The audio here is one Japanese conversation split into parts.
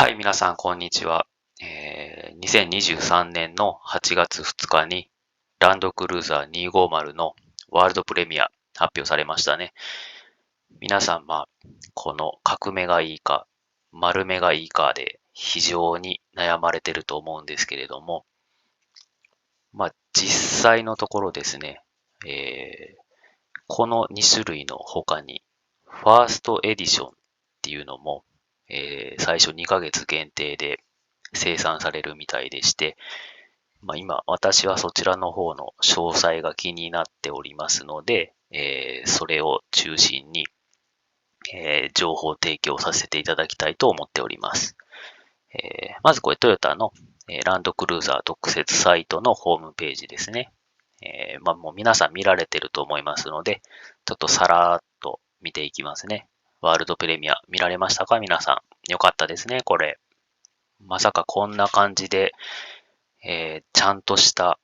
はい、皆さん、こんにちは。2023年の8月2日に、ランドクルーザー250のワールドプレミア発表されましたね。皆さん、この角目がいいか、丸目がいいかで非常に悩まれてると思うんですけれども、実際のところですね、この2種類の他に、ファーストエディションっていうのも、最初2ヶ月限定で生産されるみたいでして、今、私はそちらの方の詳細が気になっておりますので、それを中心に、情報提供させていただきたいと思っております。まずこれトヨタの、ランドクルーザー特設サイトのホームページですね。もう皆さん見られてると思いますので、ちょっとさらーっと見ていきますね。ワールドプレミア見られましたか皆さん。よかったですね、これ。まさかこんな感じで、ちゃんとした、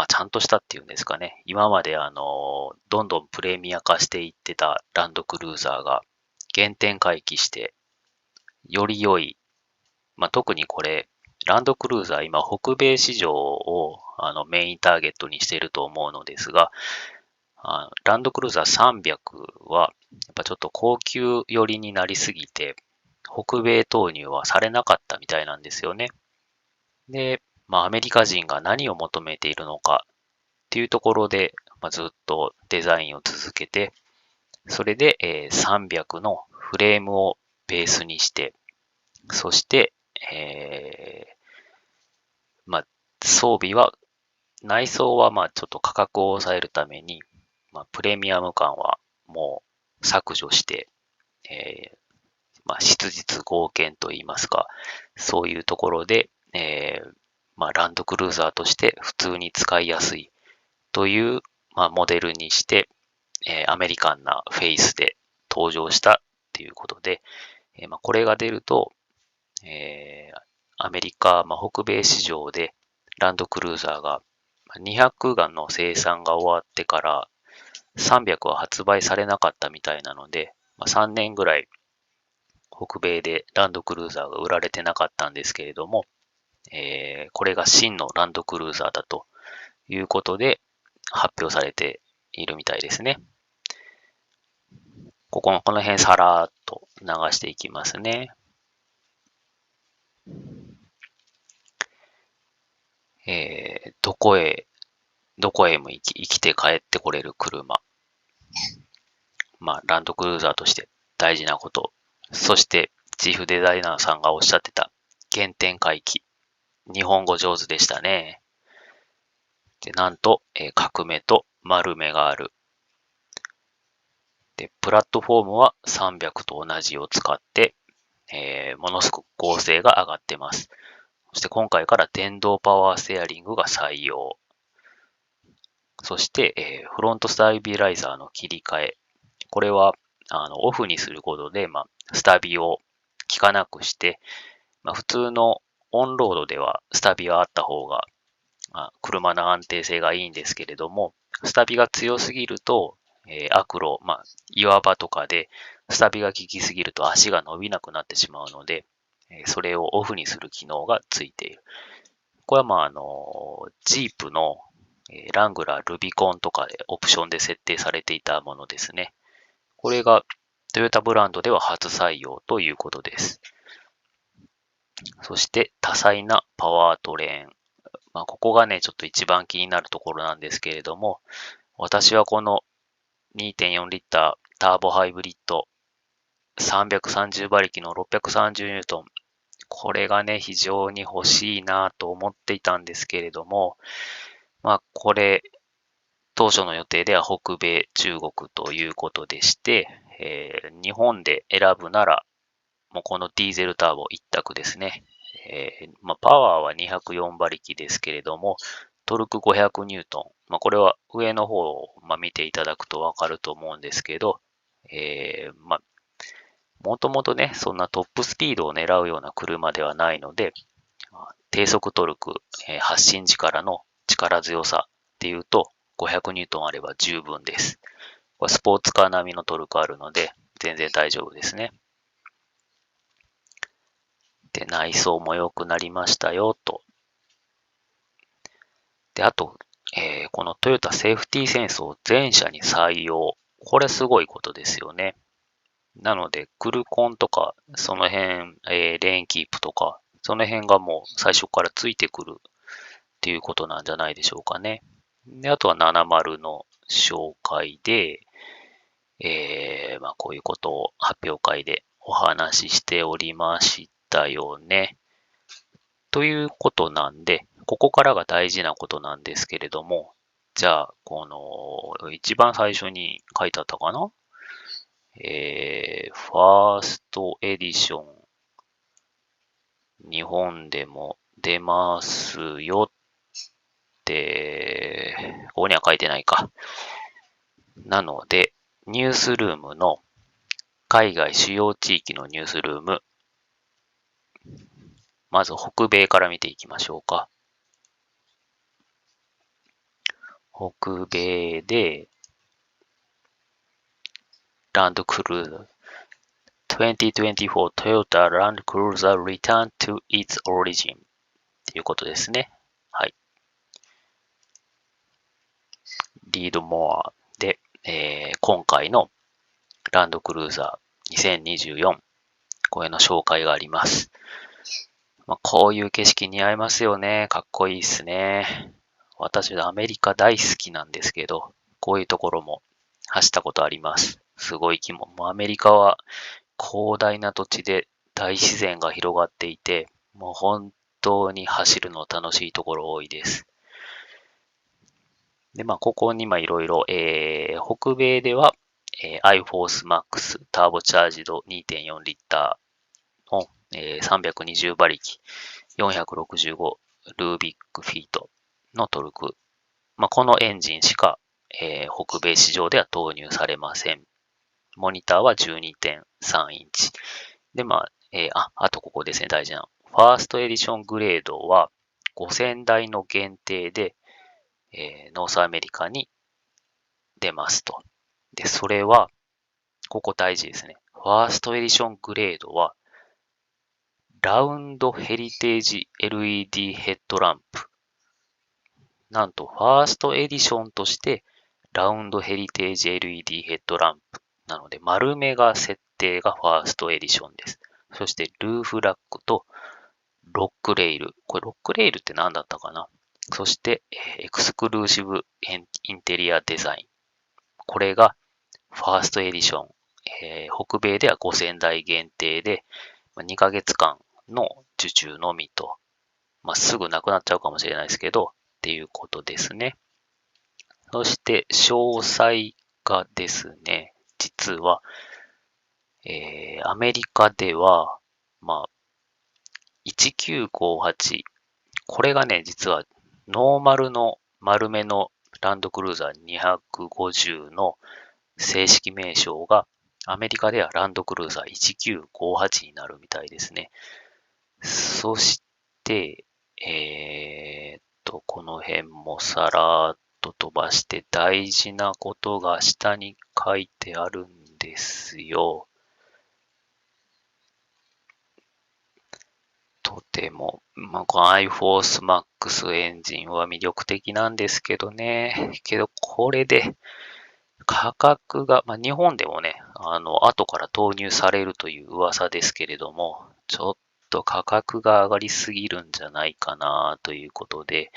ちゃんとしたっていうんですかね。今までどんどんプレミア化していってたランドクルーザーが原点回帰して、より良い、特にこれ、ランドクルーザー今北米市場をメインターゲットにしていると思うのですが、ランドクルーザー300はやっぱちょっと高級寄りになりすぎて、北米投入はされなかったみたいなんですよね。で、アメリカ人が何を求めているのかっていうところで、ずっとデザインを続けて、それで、300のフレームをベースにして、そして、え装備は、内装はちょっと価格を抑えるために、プレミアム感はもう削除して、質実剛健といいますか、そういうところで、ランドクルーザーとして普通に使いやすいという、モデルにして、アメリカンなフェイスで登場したっていうことで、これが出ると、アメリカ、北米市場でランドクルーザーが200がの生産が終わってから300は発売されなかったみたいなので、3年ぐらい北米でランドクルーザーが売られてなかったんですけれども、これが真のランドクルーザーだということで発表されているみたいですね。この辺さらーっと流していきますね。どこへも生きて帰ってこれる車。ランドクルーザーとして大事なこと。そして、チーフデザイナーさんがおっしゃってた原点回帰。日本語上手でしたね。で、なんと、角目と丸目がある。で、プラットフォームは300と同じを使って、ものすごく合成が上がってます。そして今回から電動パワーステアリングが採用。そして、フロントスタビライザーの切り替え。これは、オフにすることで、スタビを効かなくして、普通のオンロードではスタビがあった方が、車の安定性がいいんですけれども、スタビが強すぎると、悪路、岩場とかで、スタビが効きすぎると足が伸びなくなってしまうので、それをオフにする機能がついている。これはジープのラングラー、ルビコンとかでオプションで設定されていたものですね。これがトヨタブランドでは初採用ということです。そして多彩なパワートレーン。ここがね、ちょっと一番気になるところなんですけれども、私はこの2.4リッターターボハイブリッド330馬力の630ニュートン。これがね、非常に欲しいなと思っていたんですけれども、これ、当初の予定では北米、中国ということでして、日本で選ぶなら、もうこのディーゼルターボ一択ですね。パワーは204馬力ですけれども、トルク500ニュートン。これは上の方を、見ていただくとわかると思うんですけど、もともとね、そんなトップスピードを狙うような車ではないので、低速トルク、発進時からの力強さっていうと、500ニュートンあれば十分です。これスポーツカー並みのトルクあるので、全然大丈夫ですね。で、内装も良くなりましたよ、と。で、あと、このトヨタセーフティーセンスを全車に採用。これすごいことですよね。なので、クルコンとか、その辺、レーンキープとか、その辺がもう最初からついてくるっていうことなんじゃないでしょうかね。で、あとは70の紹介で、こういうことを発表会でお話ししておりましたよね。ということなんで、ここからが大事なことなんですけれども、じゃあ、この、一番最初に書いてあったかな、ファーストエディション、日本でも出ますよって、ここには書いてないか。なので、ニュースルームの海外主要地域のニュースルーム、まず北米から見ていきましょうか。北米で、ランドクルーザー、2024 Toyota Land Cruiser Return to its Origin ということですね。はい。リードモアで、今回のランドクルーザー2024、これの紹介があります。こういう景色似合いますよね。かっこいいですね。私はアメリカ大好きなんですけど、こういうところも走ったことあります。すごい気も。もうアメリカは広大な土地で大自然が広がっていて、もう本当に走るの楽しいところ多いです。で、ここにいろいろ、北米では、iForce Max ターボチャージド2.4リッターの、320馬力、465ルービックフィートのトルク。このエンジンしか、北米市場では投入されません。モニターは 12.3 インチ。で、あとここですね、大事なの。ファーストエディショングレードは5000台の限定で、ノースアメリカに出ますと。で、それは、ここ大事ですね。ファーストエディショングレードは、ラウンドヘリテージ LED ヘッドランプ。なんと、ファーストエディションとして、ラウンドヘリテージ LED ヘッドランプ。なので、丸目が設定がファーストエディションです。そして、ルーフラックとロックレイル。これ、ロックレイルって何だったかな。そして、エクスクルーシブインテリアデザイン。これがファーストエディション。北米では5000台限定で、2ヶ月間の受注のみと、すぐなくなっちゃうかもしれないですけど、っていうことですね。そして、詳細がですね、実は、アメリカでは、1958。これがね、実は、ノーマルの丸めのランドクルーザー250の正式名称が、アメリカではランドクルーザー1958になるみたいですね。そして、この辺もさらっと飛ばして大事なことが下に書いてあるんですよ。とても、この iForce Max エンジンは魅力的なんですけどね。けど、これで価格が、日本でもね、後から投入されるという噂ですけれども、ちょっと価格が上がりすぎるんじゃないかなということで、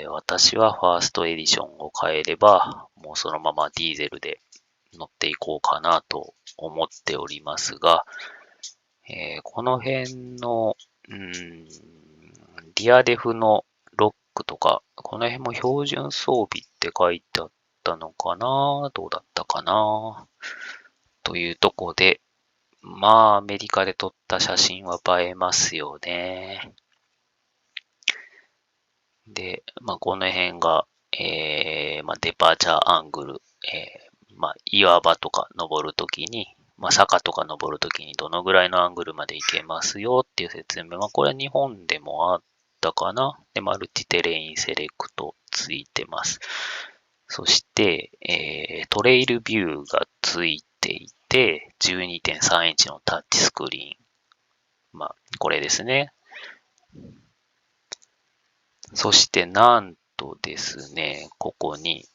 私はファーストエディションを変えれば、もうそのままディーゼルで乗っていこうかなと思っておりますが、この辺の、リアデフのロックとか、この辺も標準装備って書いてあったのかな、どうだったかなというとこで、アメリカで撮った写真は映えますよね。で、この辺が、デパーチャーアングル、岩場とか登るときに、坂とか登るときにどのぐらいのアングルまで行けますよっていう説明。これは日本でもあったかな。で、マルチテレインセレクトついてます。そして、トレイルビューがついていて、12.3インチのタッチスクリーン。これですね。そしてなんとですね、ここに、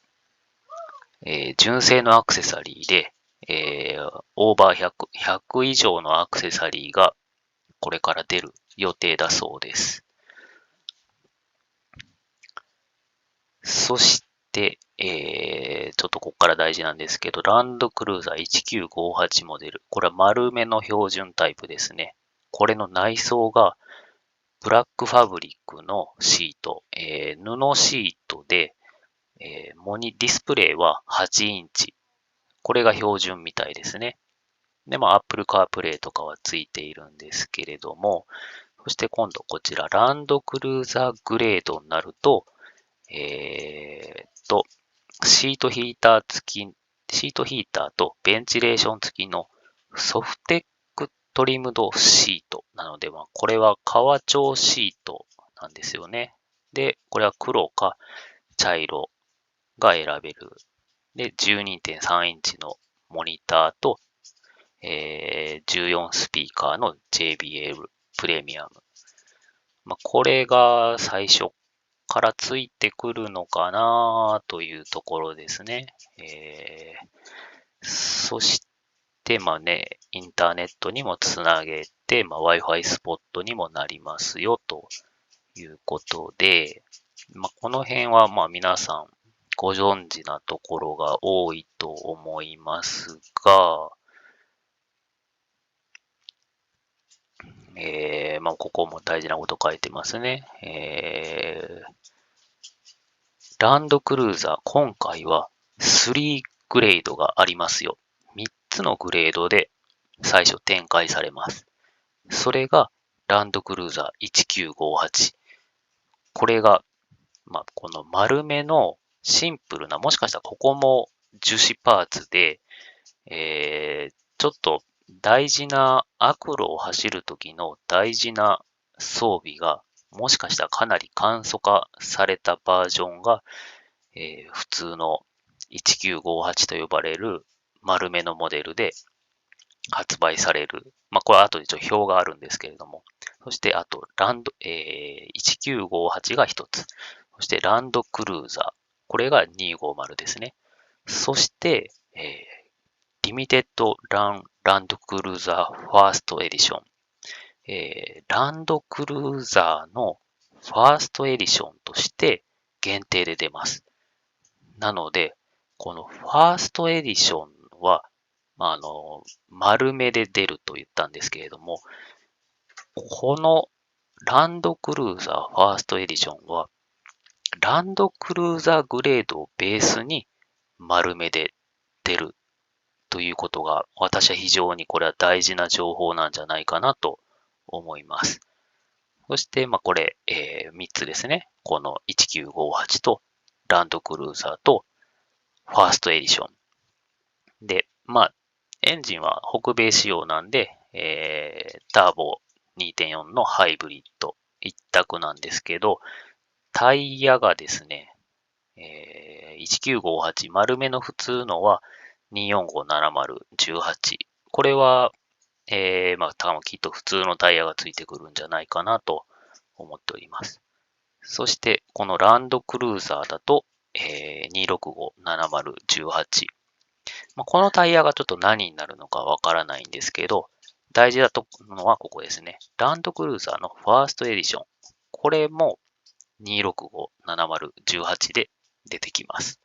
純正のアクセサリーで、オーバー100以上のアクセサリーがこれから出る予定だそうです。そして、ちょっとここから大事なんですけど、ランドクルーザー1958モデル。これは丸めの標準タイプですね。これの内装がブラックファブリックのシート、布シートで、ディスプレイは8インチ。これが標準みたいですね。で、Apple CarPlay とかはついているんですけれども、そして今度こちら、ランドクルーザーグレードになると、シートヒーターとベンチレーション付きのソフテックトリムドシートなので、これは革調シートなんですよね。で、これは黒か茶色が選べる。で、12.3 インチのモニターと、14スピーカーの JBL プレミアム。これが最初からついてくるのかなというところですね。そして、インターネットにもつなげて、Wi-Fi スポットにもなりますよということで、この辺は皆さんご存知なところが多いと思いますが、ここも大事なこと書いてますね。ランドクルーザー、今回は3グレードがありますよ。3つのグレードで最初展開されます。それがランドクルーザー1958。これが、この丸めのシンプルな、もしかしたらここも樹脂パーツで、ちょっと大事な悪路を走るときの大事な装備が、もしかしたらかなり簡素化されたバージョンが、普通の1958と呼ばれる丸めのモデルで発売される。これは後で表があるんですけれども。そして、あと、1958が一つ。そして、ランドクルーザー。これが250ですね。そして、リミテッドランドクルーザーファーストエディション。ランドクルーザーのファーストエディションとして限定で出ます。なので、このファーストエディションは、丸めで出ると言ったんですけれども、このランドクルーザーファーストエディションは、ランドクルーザーグレードをベースに丸めで出るということが、私は非常にこれは大事な情報なんじゃないかなと思います。そして、これ、3つですね。この1958とランドクルーザーとファーストエディション。で、エンジンは北米仕様なんで、ターボ2.4のハイブリッド一択なんですけど、タイヤがですね、1958丸めの普通のは2457018。これは、多分きっと普通のタイヤがついてくるんじゃないかなと思っております。そして、このランドクルーザーだと、2657018。このタイヤがちょっと何になるのかわからないんですけど、大事だとのはここですね。ランドクルーザーのファーストエディション。これも2657018で出てきます。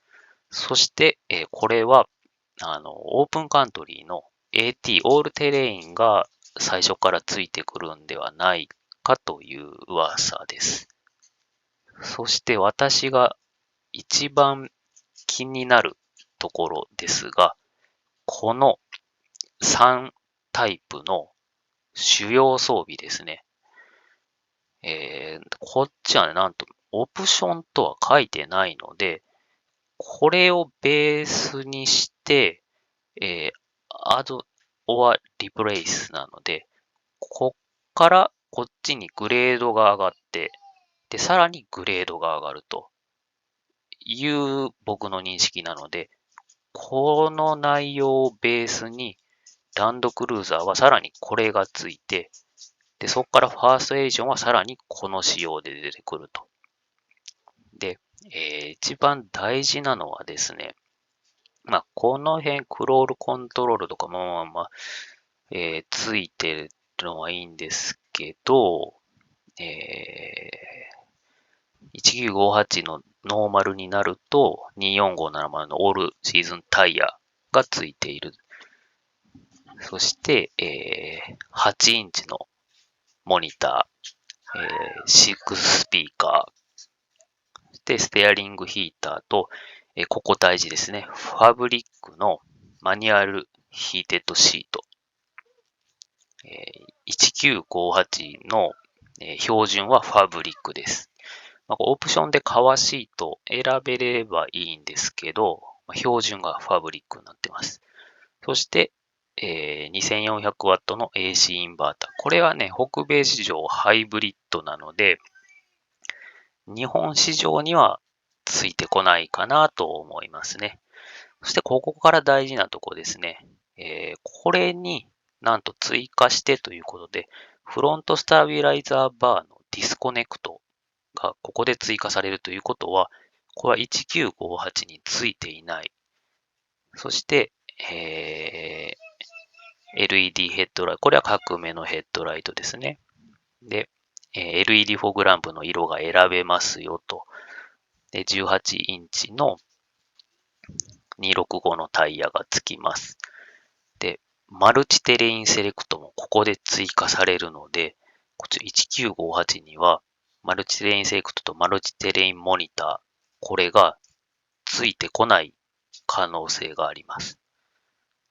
そして、これは、オープンカントリーの AT、オールテレインが最初からついてくるんではないかという噂です。そして私が一番気になるところですが、この3タイプの主要装備ですね。こっちはね、なんと、オプションとは書いてないので、これをベースにして、add or replace なので、こっからこっちにグレードが上がって、で、さらにグレードが上がるという僕の認識なので、この内容をベースにランドクルーザーはさらにこれがついて、で、そこからファーストエディションはさらにこの仕様で出てくると。で、一番大事なのはですね、この辺、クロールコントロールとかもついてるのはいいんですけど、1958のノーマルになると、24570のオールシーズンタイヤがついている。そして、8インチのモニター、6スピーカー、で、ステアリングヒーターと、ここ大事ですね。ファブリックのマニュアルヒーテッドシート。1958の、標準はファブリックです。オプションで革シート選べればいいんですけど、標準がファブリックになってます。そして、2400W の AC インバーター。これはね、北米市場ハイブリッドなので、日本市場にはついてこないかなと思いますね。そしてここから大事なとこですね。これになんと追加してということで、フロントスタビライザーバーのディスコネクトがここで追加されるということは、これは1958についていない。そして、LED ヘッドライト。これは角目のヘッドライトですね。で、LED フォグランプの色が選べますよと。で、18インチの265のタイヤがつきます。で、マルチテレインセレクトもここで追加されるので、こっち1958にはマルチテレインセレクトとマルチテレインモニター、これがついてこない可能性があります。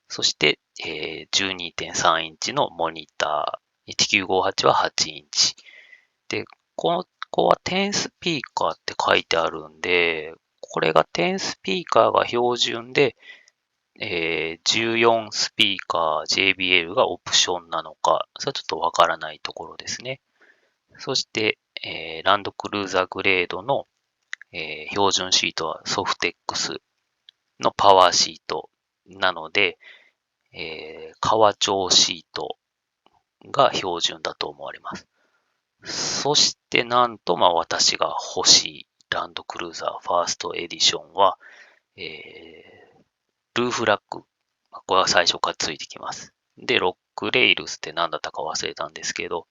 そして、12.3 インチのモニター、1958は8インチ。で、ここは10スピーカーって書いてあるんで、これが10スピーカーが標準で、14スピーカー JBL がオプションなのか、それはちょっとわからないところですね。そして、ランドクルーザーグレードの、標準シートはソフテックスのパワーシートなので、革調シートが標準だと思われます。そしてなんと、私が欲しいランドクルーザーファーストエディションは、ルーフラック。これは最初からついてきます。で、ロックレイルスって何だったか忘れたんですけど、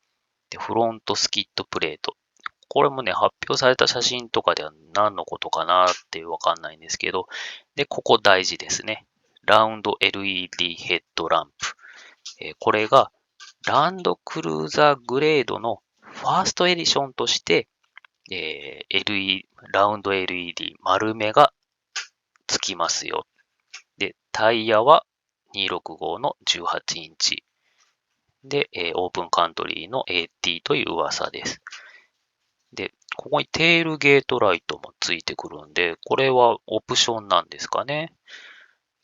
で、フロントスキットプレート。これもね、発表された写真とかでは何のことかなってわかんないんですけど、で、ここ大事ですね。ラウンド LED ヘッドランプ。これがランドクルーザーグレードのファーストエディションとして、ラウンド LED 丸目がつきますよ。で、タイヤは265の18インチ。で、オープンカントリーの AT という噂です。で、ここにテールゲートライトもついてくるんで、これはオプションなんですかね。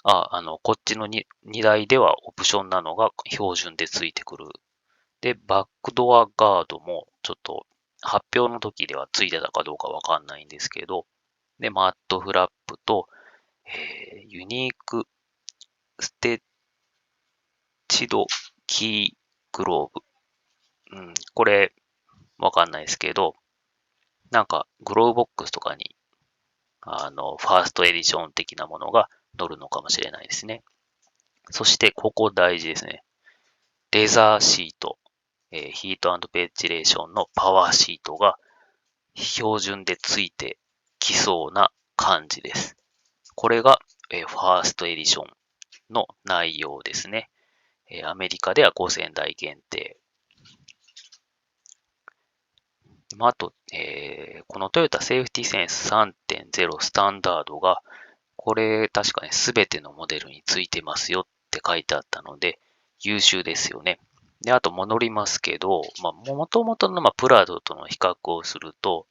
こっちの2台ではオプションなのが標準でついてくる。で、バックドアガードもちょっと発表の時ではついてたかどうかわかんないんですけど、で、マットフラップと、ユニークステッチドキーグローブ。これ、わかんないですけど、なんか、グローブボックスとかに、ファーストエディション的なものが載るのかもしれないですね。そして、ここ大事ですね。レザーシート、ヒート&ベンチレーションのパワーシートが標準でついてきそうな感じです。これが、ファーストエディションの内容ですね。アメリカでは5000台限定。あと、このトヨタセーフティセンス 3.0 スタンダードが、これ確かね、すべてのモデルについてますよって書いてあったので、優秀ですよね。で、あと戻りますけど、もともとのプラドとの比較をすると、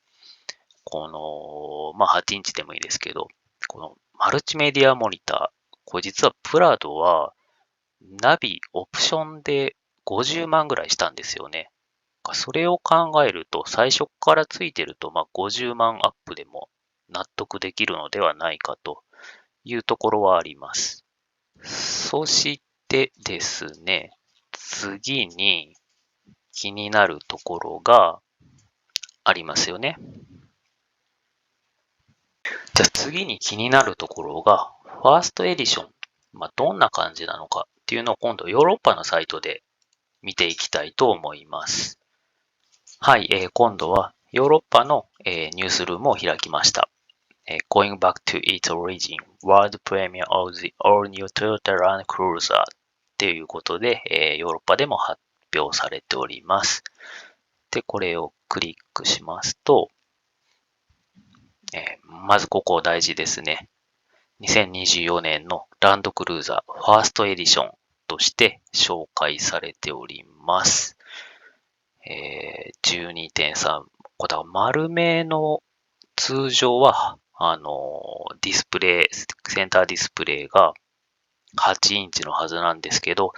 この、8インチでもいいですけど、このマルチメディアモニター、これ実はプラドはナビオプションで50万ぐらいしたんですよね。それを考えると、最初からついてると、50万アップでも納得できるのではないかというところはあります。そしてですね、次に、気になるところがありますよね。じゃあ次に気になるところが、ファーストエディション。どんな感じなのかっていうのを今度ヨーロッパのサイトで見ていきたいと思います。はい、今度はヨーロッパの、ニュースルームを開きました。Going back to its origin, World Premiere of the All New Toyota Land Cruiser っていうことで、ヨーロッパでも発表されております。で、これをクリックしますと、まずここ大事ですね。2024年のランドクルーザーファーストエディションとして紹介されております。12.3。これは丸めの通常は、ディスプレイ、センターディスプレイが8インチのはずなんですけど、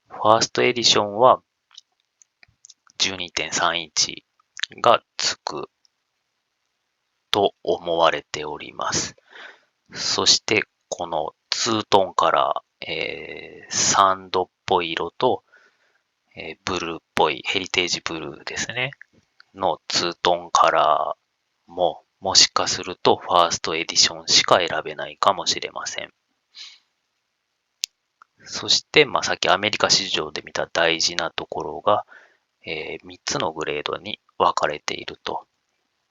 ファーストエディションは 12.3 インチがつくと思われております。そして、このツートンカラー、サンドっぽい色と、ブルーっぽいヘリテージブルーですね。のツートンカラーも、もしかするとファーストエディションしか選べないかもしれません。そして、さっきアメリカ市場で見た大事なところが、3つのグレードに分かれていると。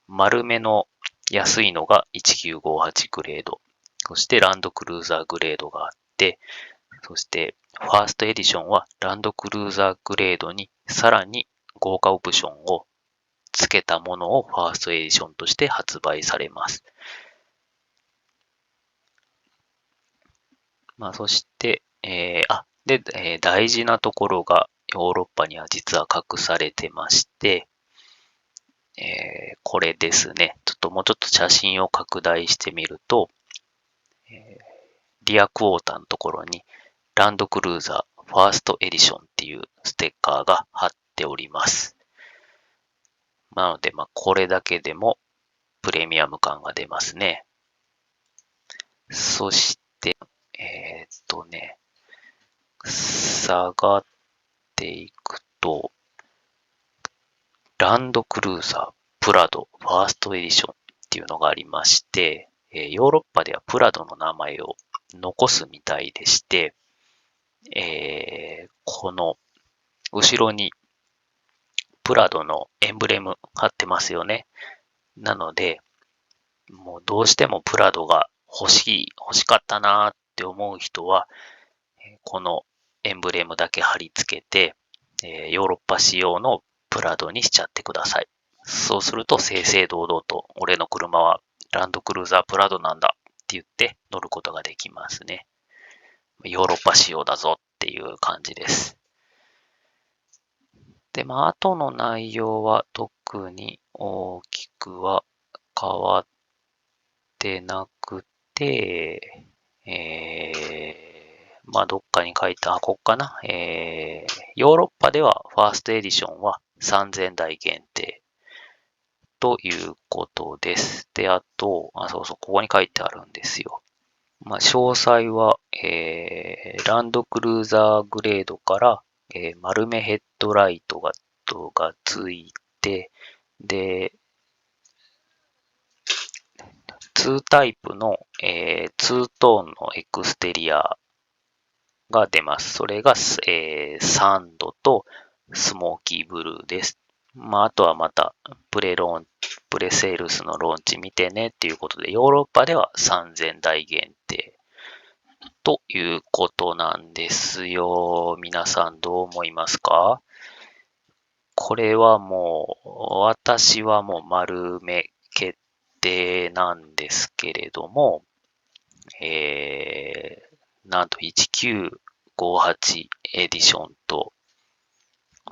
丸めの安いのが1958グレード。そしてランドクルーザーグレードがあって、そしてファーストエディションはランドクルーザーグレードにさらに豪華オプションを付けたものをファーストエディションとして発売されます。そして、大事なところがヨーロッパには実は隠されてまして、これですね。もうちょっと写真を拡大してみると、リアクォーターのところにランドクルーザーファーストエディションっていうステッカーが貼っております。なので、これだけでもプレミアム感が出ますね。そして、下がっていくと、ランドクルーザープラドファーストエディションっていうのがありまして、ヨーロッパではプラドの名前を残すみたいでして、この後ろにプラドのエンブレム貼ってますよね。なので、もうどうしてもプラドが欲しかったなーって思う人は、このエンブレムだけ貼り付けて、ヨーロッパ仕様のプラドにしちゃってください。そうすると正々堂々と俺の車はランドクルーザープラドなんだって言って乗ることができますね。ヨーロッパ仕様だぞっていう感じです。で、後の内容は特に大きくは変わってなくて、どっかに書いた、こっかな。ヨーロッパではファーストエディションは3000台限定ということです。で、あと、そうそう、ここに書いてあるんですよ。詳細は、ランドクルーザーグレードから、丸めヘッドライトがついて、で、2タイプの、2トーンのエクステリアが出ます。それが、サンドとスモーキーブルーです。あとはまた、プレセールスのローンチ見てねっていうことで、ヨーロッパでは3000台限定ということなんですよ。皆さんどう思いますか？これはもう、私はもう丸め決定なんですけれども、なんと1958エディションと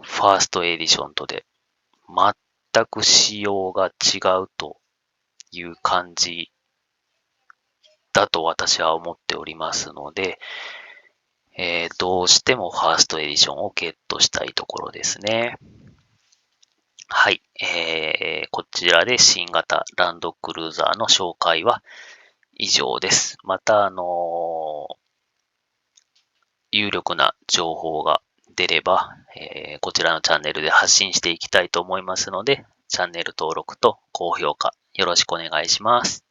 ファーストエディションとで全く仕様が違うという感じだと私は思っておりますので、どうしてもファーストエディションをゲットしたいところですね。はい。こちらで新型ランドクルーザーの紹介は以上です。また、有力な情報が出れば、こちらのチャンネルで発信していきたいと思いますので、チャンネル登録と高評価よろしくお願いします。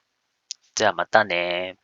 じゃあまたね。